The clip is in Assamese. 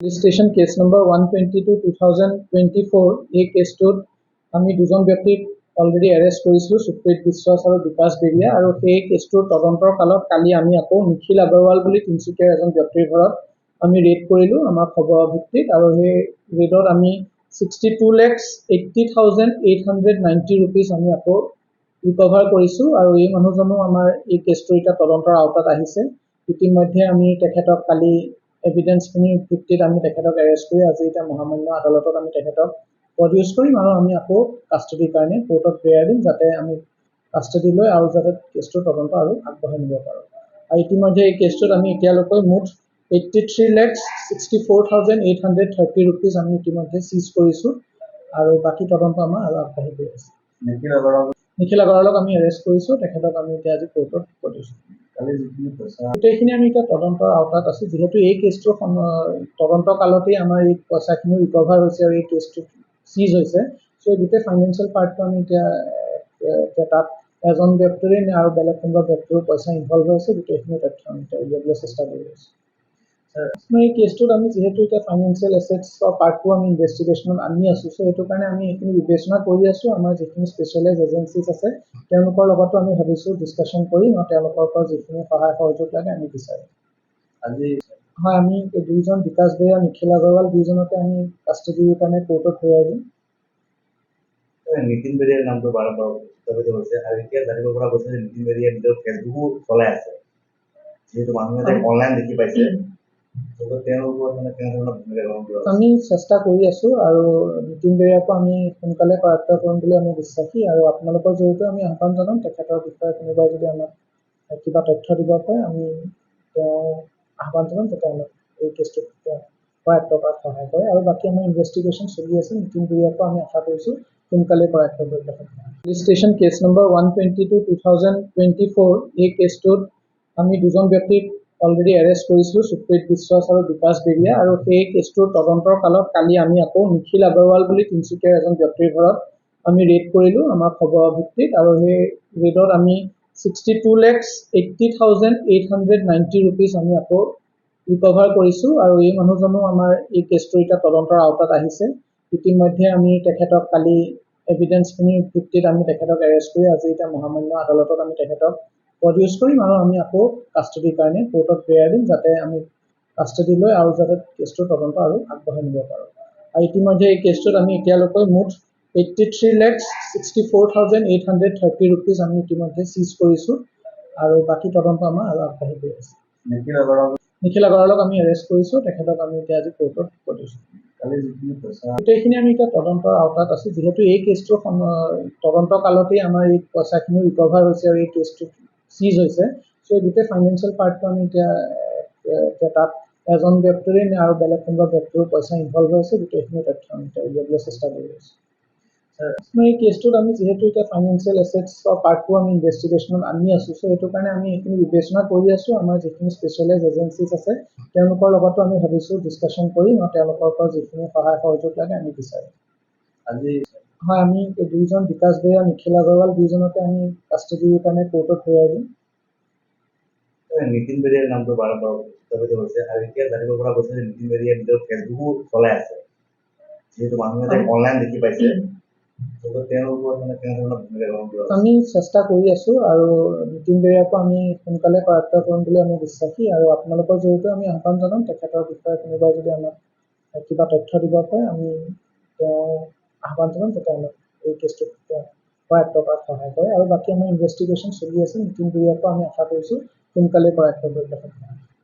ৰেজিষ্ট্ৰেশ্যন কেছ নম্বৰ 122/2024 এই কেছটোত আমি দুজন ব্যক্তিক অলৰেডি এৰেষ্ট কৰিছিলোঁ, সুপ্ৰীত বিশ্বাস আৰু বিকাশ বেৰিয়া, আৰু সেই কেছটোৰ তদন্তৰ কালত কালি আমি আকৌ নিখিল আগৰৱাল বুলি তিনিচুকীয়াৰ এজন ব্যক্তিৰ ঘৰত আমি ৰেড কৰিলোঁ আমাৰ খবৰৰ ভিত্তিত, আৰু সেই ৰেডত আমি 62,80,890 rupees আমি আকৌ ৰিকভাৰ কৰিছোঁ, আৰু এই মানুহজনো আমাৰ এই কেছটোৰ এতিয়া তদন্তৰ আওতাত আহিছে। ইতিমধ্যে আমি তেখেতক কালি এভিডেন্সখিনিৰ ভিত্তিত আমি তেখেতক এৰেষ্ট কৰি আজি এতিয়া মহামান্য আদালতত আমি তেখেতক প্ৰডিউচ কৰিম, আৰু আমি আকৌ কাষ্টডিৰ কাৰণে কোৰ্টত প্ৰেয়াৰ দিম, যাতে আমি কাষ্টডি লৈ আৰু যাতে কেছটোৰ তদন্ত আৰু আগবঢ়াই নিব পাৰোঁ। আৰু ইতিমধ্যে এই কেছটোত আমি এতিয়ালৈকে মুঠ 83,64,830 rupees আমি ইতিমধ্যে চিজ কৰিছোঁ, আৰু বাকী তদন্ত আমাৰ আৰু আগবাঢ়ি গৈ আছে। নিখিল আগৰৱালক আমি এৰেষ্ট কৰিছোঁ, তেখেতক আমি এতিয়া আজি কোৰ্টত প্ৰডিউচ কৰিম। গোটেইখিনি আমি এতিয়া তদন্তৰ আওতাত আছোঁ, যিহেতু এই কেছটোৰ তদন্ত কালতেই আমাৰ এই পইচাখিনি ৰিকভাৰ হৈছে আৰু এই কেছটো চিজ হৈছে। চ' এই গোটেই ফাইনেন্সিয়েল পাৰ্টটো আমি এতিয়া তাত এজন ব্যক্তিৰে আৰু বেলেগ কোনোবা ব্যক্তিৰো পইচা ইনভল্ভ হৈছে, গোটেইখিনি তথ্য আমি এতিয়া উলিয়াবলৈ চেষ্টা কৰি আছোঁ। এই কেছটোত আমি যিহেতু এতিয়া ফাইনেন্সিয়েল এছেটছৰ পাৰ্টটো আমি ইনভেষ্টিগেশ্যনত আনি আছোঁ, চ' সেইটো কাৰণে আমি এইখিনি বিবেচনা কৰি আছোঁ। আমাৰ যিখিনি স্পেচিয়েলাইজ এজেঞ্চিজ আছে তেওঁলোকৰ লগতো আমি ভাবিছোঁ ডিছকাশ্যন কৰিম, আৰু তেওঁলোকৰ পৰা যিখিনি সহায় সহযোগ লাগে আমি বিচাৰিম। আজি হয়, আমি দুইজন বিকাশ বেৰিয়া, নিখিল আগৰৱাল দুইজনকে আমি কাষ্টডিৰ কাৰণে কোৰ্টত প্ৰেয়াৰ দিম। নীতিন বেৰিয়াৰ নামটো বাৰম্বাৰ উত্থাপিত হৈছে, আৰু এতিয়া জানিব পৰা গৈছে যে নীতিন বেৰিয়াই নিজৰ ফেচবুকো চলাই আছে, যিহেতু মানুহে অনলাইন দেখি পাইছে। আমি চেষ্টা কৰি আছোঁ, আৰু নীতিন বেৰিয়াকো আমি সোনকালে কৰায়ত্ব কৰিম বুলি আমি বিশ্বাসী, আৰু আপোনালোকৰ জৰিয়তে আমি আহ্বান জনাম তেখেতৰ বিষয়ে কোনোবাই যদি আমাক কিবা তথ্য দিব পাৰে আমি তেওঁ আহ্বান জনাম যাতে আমাক এই কেছটোত কৰায়ত্ব কৰাত সহায় কৰে, আৰু বাকী আমাৰ ইনভেষ্টিগেশ্যন চলি আছে। নীতিন বেৰিয়াকো আমি আশা কৰিছোঁ সোনকালে কৰায়ত্ব কৰিবলৈ সক্ষম হ'ম। ৰেজিষ্ট্ৰেশ্যন কেছ নম্বৰ 122/2024 এই কেছটোত আমি দুজন ব্যক্তিক অলৰেডি এৰেষ্ট কৰিছিলোঁ, সুপ্ৰীত বিশ্বাস আৰু বিকাশ বেৰিয়া, আৰু সেই কেছটোৰ তদন্তৰ কালত কালি আমি আকৌ নিখিল আগৰৱাল বুলি তিনিচুকীয়াৰ এজন ব্যক্তিৰ ঘৰত আমি ৰেড কৰিলোঁ আমাৰ খবৰৰ ভিত্তিত, আৰু সেই ৰেডত আমি 62,80,890 rupees আমি আকৌ ৰিকভাৰ কৰিছোঁ, আৰু এই মানুহজনো আমাৰ এই কেছটোৰ এতিয়া তদন্তৰ আওতাত আহিছে। ইতিমধ্যে আমি তেখেতক কালি এভিডেন্সখিনিৰ ভিত্তিত আমি তেখেতক এৰেষ্ট কৰি আজি এতিয়া মহামান্য আদালতত আমি তেখেতক প্ৰডিউচ কৰিম, আৰু আমি আকৌ কাষ্টডিৰ কাৰণে কোৰ্টত প্ৰেয়াৰ দিম, যাতে আমি কাষ্টডি লৈ আৰু যাতে কেছটোৰ তদন্ত আৰু আগবঢ়াই নিব পাৰোঁ। আৰু ইতিমধ্যে এই কেছটোত আমি এতিয়ালৈকে মুঠ 83,64,830 rupees আমি ইতিমধ্যে চিজ কৰিছোঁ, আৰু বাকী তদন্ত আমাৰ আৰু আগবাঢ়ি গৈ আছে। নিখিল আগৰৱালক আমি এৰেষ্ট কৰিছোঁ, তেখেতক আমি এতিয়া আজি কোৰ্টত প্ৰডিউচ কৰিম। গোটেইখিনি আমি এতিয়া তদন্তৰ আওতাত আছোঁ, যিহেতু এই কেছটোৰ তদন্ত কালতেই আমাৰ এই পইচাখিনি ৰিকভাৰ হৈছে আৰু এই কেছটো চিজ হৈছে। চ' এই গোটেই ফাইনেন্সিয়েল পাৰ্টটো আমি এতিয়া তাত এজন ব্যক্তিৰে আৰু বেলেগ কোনোবা ব্যক্তিৰো পইচা ইনভল্ভ হৈছে, গোটেইখিনি তথ্য আমি এতিয়া উলিয়াবলৈ চেষ্টা কৰি আছোঁ। এই কেছটোত আমি যিহেতু এতিয়া ফাইনেন্সিয়েল এছেটছৰ পাৰ্টটো আমি ইনভেষ্টিগেশ্যনত আনি আছোঁ, চ' সেইটো কাৰণে আমি এইখিনি বিবেচনা কৰি আছোঁ। আমাৰ যিখিনি স্পেচিয়েলাইজ এজেঞ্চিজ আছে তেওঁলোকৰ লগতো আমি ভাবিছোঁ ডিছকাশ্যন কৰিম, আৰু তেওঁলোকৰ পৰা যিখিনি সহায় সহযোগ লাগে আমি বিচাৰিম। আজি হয়, আমি দুইজন বিকাশ বেৰিয়া, নিখিল আগৰৱাল দুইজনকে আমি কাষ্টডিৰ কাৰণে কোৰ্টত প্ৰেয়াৰ দিম। নীতিন বেৰিয়াৰ নামটো বাৰম্বাৰ উত্থাপিত হৈছে, আৰু এতিয়া জানিব পৰা গৈছে যে নীতিন বেৰিয়াই নিজৰ ফেচবুকো চলাই আছে, যিহেতু মানুহে অনলাইন দেখি পাইছে। আমি চেষ্টা কৰি আছোঁ, আৰু নীতিন বেৰিয়াকো আমি সোনকালে কৰায়ত্ব কৰিম বুলি আমি বিশ্বাসী, আৰু আপোনালোকৰ জৰিয়তে আমি আহ্বান জনাম তেখেতৰ বিষয়ে কোনোবাই যদি আমাক কিবা তথ্য দিব পাৰে আমি তেওঁ আহ্বান জনাম যাতে আমাক এই কেছটোত কৰায়ত্ব কৰাত সহায় কৰে, আৰু বাকী আমাৰ ইনভেষ্টিগেশ্যন চলি আছে। নীতিন বেৰিয়াকো আমি আশা কৰিছোঁ সোনকালে কৰায়ত্ব কৰিবলৈ সক্ষম হ'ম।